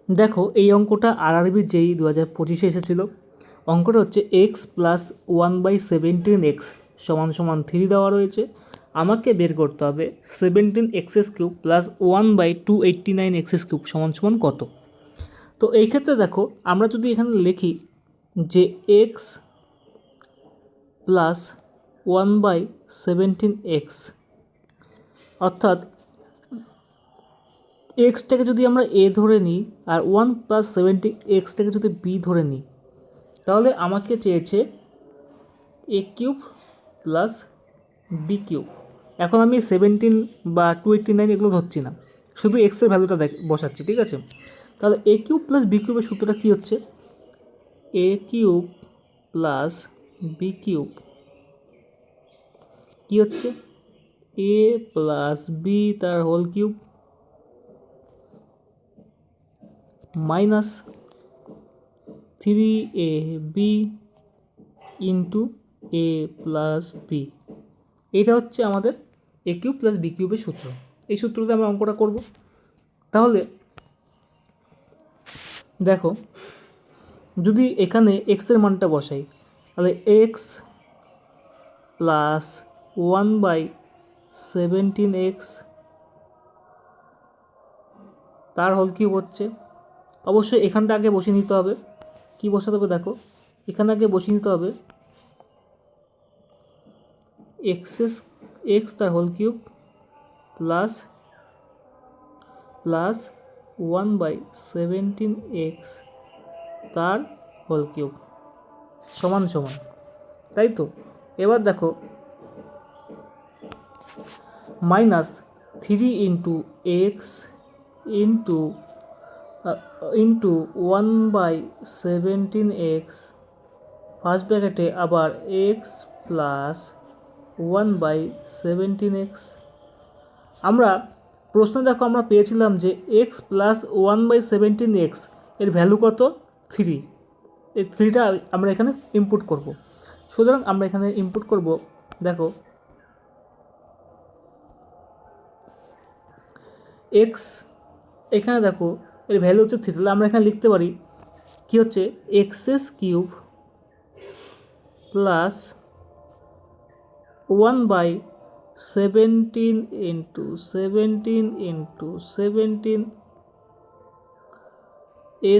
দেখো এই অঙ্কটা আরআরবি যেই 2025-এ এসেছিলো। অঙ্কটা হচ্ছে এক্স প্লাস 1/17x সমান সমান 3 দেওয়া রয়েছে। আমাকে বের করতে হবে 17x³ প্লাস 1/289x³ সমান সমান কত। তো এই ক্ষেত্রে দেখো আমরা যদি এখানে লিখি যে এক্স প্লাস 1/17x, অর্থাৎ এক্সটাকে যদি আমরা এ ধরে নিই আর 1+17x যদি বি ধরে নিই, তাহলে আমাকে চেয়েছে a³ প্লাস b³। এখন আমি 17 বা 289 এগুলো ধরছি না, শুধু এক্সের ভ্যালুটা বসাচ্ছি, ঠিক আছে। তাহলে a³ প্লাস b³ সূত্রটা কী হচ্ছে, a³ প্লাস b³ কী হচ্ছে, a প্লাস বি তার whole cube minus 3ab into A plus B. এটা হচ্ছে আমাদের a³ প্লাস b³ সূত্র। এই সূত্রতে আমরা অঙ্কটা করব। তাহলে দেখো যদি এখানে এক্সের মানটা বসাই, তাহলে এক্স প্লাস 1/17x তার হোল কিউব হচ্ছে, অবশ্যই এখানটা আগে বসিয়ে নিতে হবে। কি বসাতে হবে দেখো, এখানে আগে বসিয়ে নিতে হবে এক্স তার হোল কিউব প্লাস 1/17x তার হোল কিউব সমান সমান, তাই তো। এবার দেখো minus 3 into X into 1/17x first ব্র্যাকেটে আবার এক্স প্লাস 1/17x। আমরা প্রশ্নে দেখো আমরা পেয়েছিলাম যে এক্স প্লাস 1/17x এর ভ্যালু কত, 3। এই 3টা আমরা এখানে ইনপুট করব। সুতরাং আমরা এখানে ইনপুট করব, দেখো এক্স, এখানে দেখো এর ভ্যালু হচ্ছে 3, তাহলে আমরা এখানে লিখতে পারি কি হচ্ছে x³ প্লাস 1/17 ইন্টু 17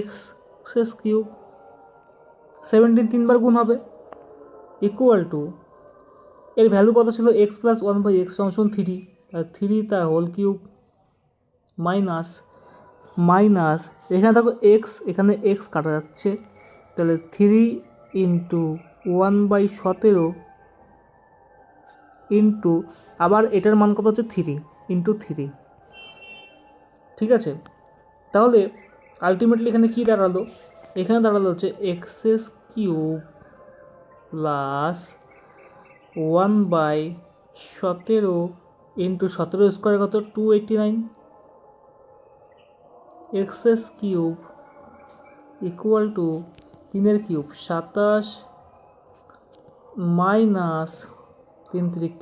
x³ 17 তিনবার গুণ হবে ইকুয়াল টু এর ভ্যালু কত ছিল এক্স প্লাস 1/x সমান 3, আর 3 তার হোল কিউব মাইনাস এখানে দেখো এক্স, এখানে এক্স কাটা যাচ্ছে, তাহলে 3 ইন্টু 1/17 ইন্টু আবার এটার মান কত হচ্ছে 3 ইন্টু 3, ঠিক আছে। তাহলে আলটিমেটলি এখানে কী দাঁড়ালো, এখানে দাঁড়ালো হচ্ছে x³ প্লাস 1/17 ইন্টু 17 স্কোয়ার কত 289, x³ equal to 3 cube 27 minus 3 3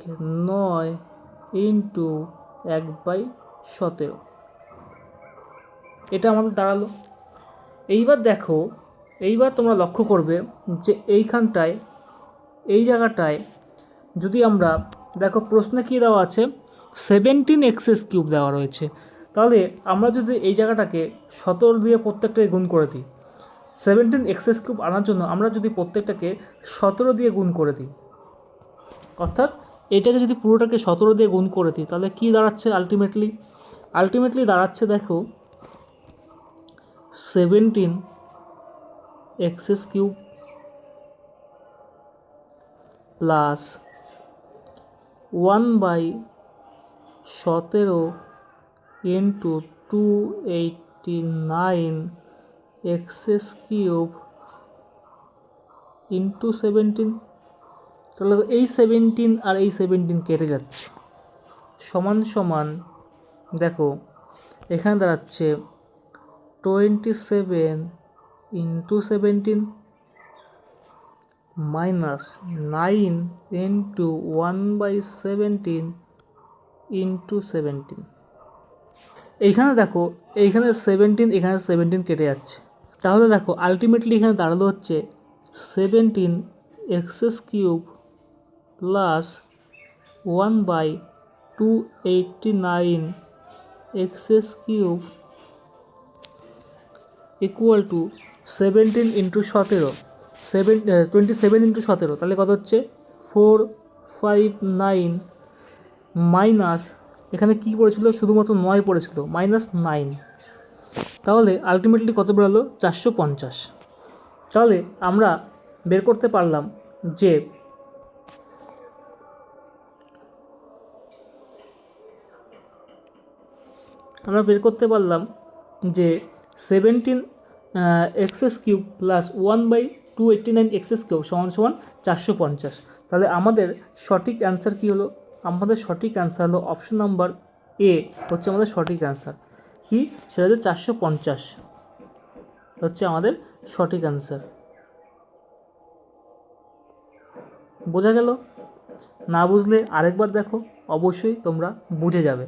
9 into 1/17, এটা আমাদের দাঁড়ালো। এইবার দেখো, এইবার তোমরা লক্ষ্য করবে যে এইখানটায় এই জায়গাটায় যদি আমরা দেখো প্রশ্নে কী দেওয়া আছে 17x³ দেওয়া রয়েছে, তাহলে আমরা যদি এই জায়গাটাকে 17 দিয়ে প্রত্যেকটাকে গুণ করে দিই, 17x³ আনার জন্য আমরা যদি প্রত্যেকটাকে 17 দিয়ে গুণ করে দিই, অর্থাৎ এটাকে যদি পুরোটাকে 17 দিয়ে গুণ করে দিই, তাহলে কী দাঁড়াচ্ছে আলটিমেটলি দাঁড়াচ্ছে দেখো 17x³ plus 1/17 into 289x³ into 17, তাহলে এই 17 আর এই 17 কেটে যাচ্ছে, সমান সমান দেখো এখানে দাঁড়াচ্ছে 27 ইন্টু 17 মাইনাস 9 ইন্টু 1/17 ইন্টু 17। এইখানে দেখো, এইখানে 17, এখানে 17 কেটে যাচ্ছে, তাহলে দেখো আলটিমেটলি এখানে দাঁড়ালো হচ্ছে 17 x³ plus 1/289 x³ equal to 17 into 17, 27 into 17, তাহলে কত হচ্ছে 459 মাইনাস, এখানে কী পড়েছিল, শুধুমাত্র 9 পড়েছিল, -9, তাহলে আলটিমেটলি কত বেরোলো 450। তাহলে আমরা বের করতে পারলাম যে আমরা বের করতে পারলাম যে 17 x³ প্লাস 1/289 x³ সমান সমান 450। তাহলে আমাদের সঠিক অ্যান্সার কী হলো? আমাদের সঠিক অ্যান্সার হলো অপশন নাম্বার এ হচ্ছে আমাদের সঠিক অ্যান্সার। কি সেটা হচ্ছে 450 হচ্ছে আমাদের সঠিক অ্যান্সার। বোঝা গেল? না বুঝলে আরেকবার দেখো, অবশ্যই তোমরা বুঝে যাবে।